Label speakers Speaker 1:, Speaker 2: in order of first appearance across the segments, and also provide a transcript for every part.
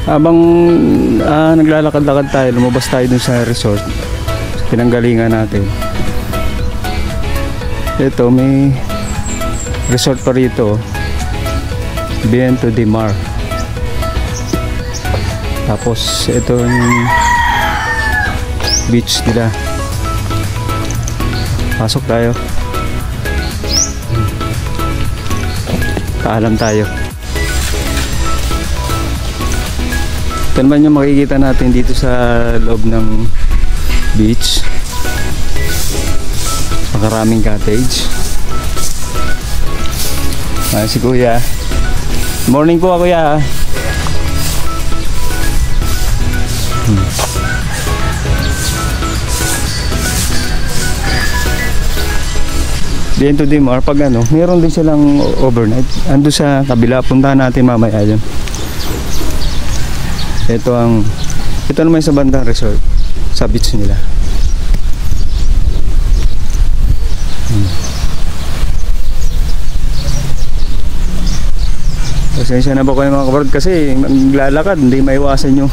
Speaker 1: Habang naglalakad-lakad tayo, lumabas tayo dun sa resort, pinanggalingan natin. Ito, may resort pa rito, Viento de Mar. Tapos ito yung beach nila. Pasok tayo. Paalam tayo. Ito naman yung makikita natin dito sa loob ng beach. Makaraming cottage. Si Kuya. Morning po Kuya. Viento de Mar, pag ano, meron din silang overnight. Ando sa kabila, puntahan natin mamaya yun. Ito naman sa bandang resort, sa beach nila. Pasensya na ba kayo mga kabarod kasi naglalakad, hindi maiwasan yung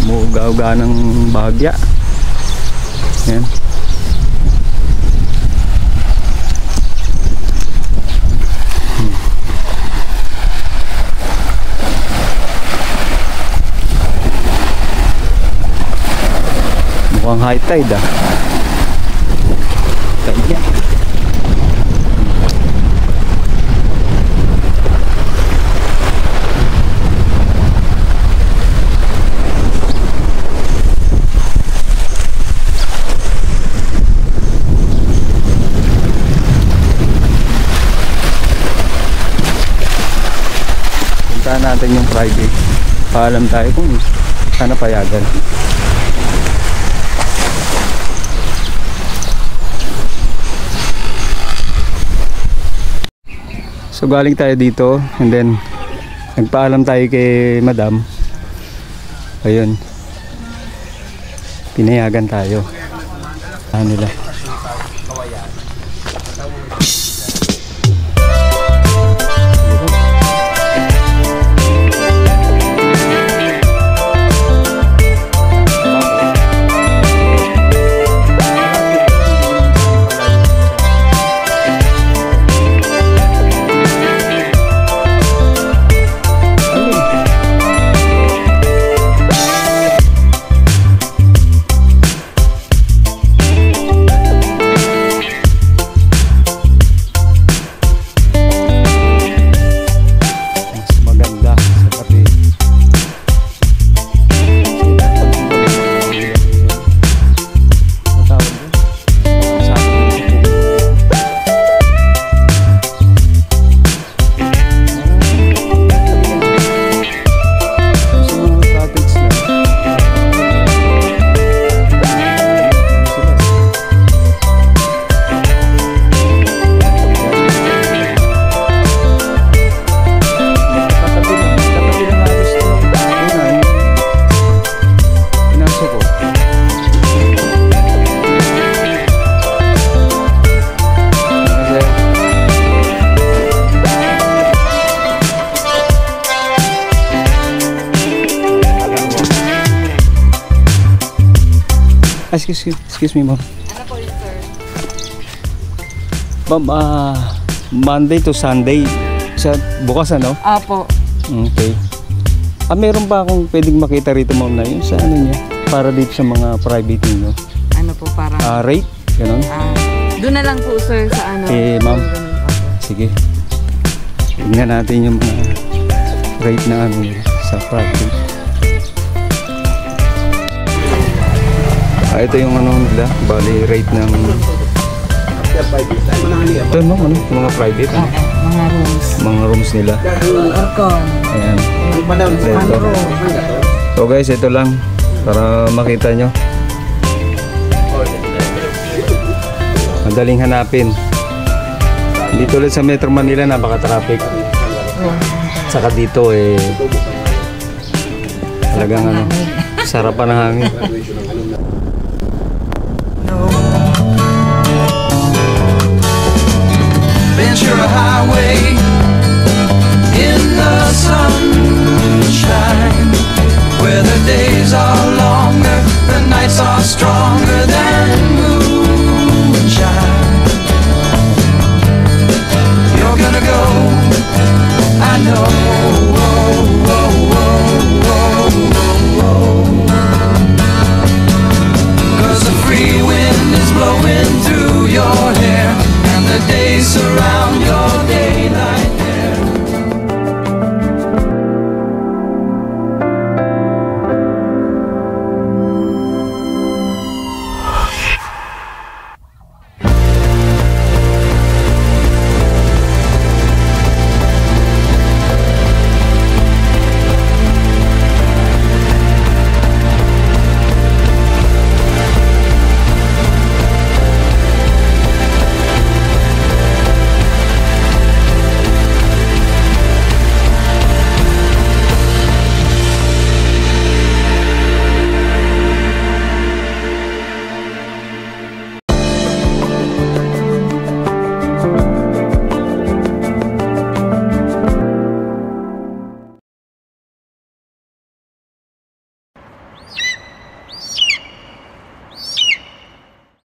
Speaker 1: mugaw-ga ng bahagya. Yan. Mukhang high tide tide yan. Puntahan natin yung private. Paalam tayo kung sana payagan. So galing tayo dito and then nagpaalam tayo kay Madam. Ayun. Pinayagan tayo. Ano nila? Excuse me ma'am.
Speaker 2: Ano po yun sir?
Speaker 1: Ma'am, Monday to Sunday bukas ano?
Speaker 2: Apo.
Speaker 1: Okay. Meron pa akong pwedeng makita rito ma'am na yun sa ano niya para dito sa mga private niyo.
Speaker 2: Ano po parang
Speaker 1: rate? Ganun?
Speaker 2: Doon na lang po sir sa ano.
Speaker 1: Ma'am. Sige. Tingnan natin yung mga rate na ano sa private. Ito yung ano nila, bali rate ng ito no, ano, mga private mga rooms nila. Ayan. Ito. So guys, ito lang para makita nyo. Madaling hanapin. Hindi tulad sa Metro Manila, napaka-traffic. Saka dito talagang ano, sarapan ng hangin.
Speaker 3: Ventura Highway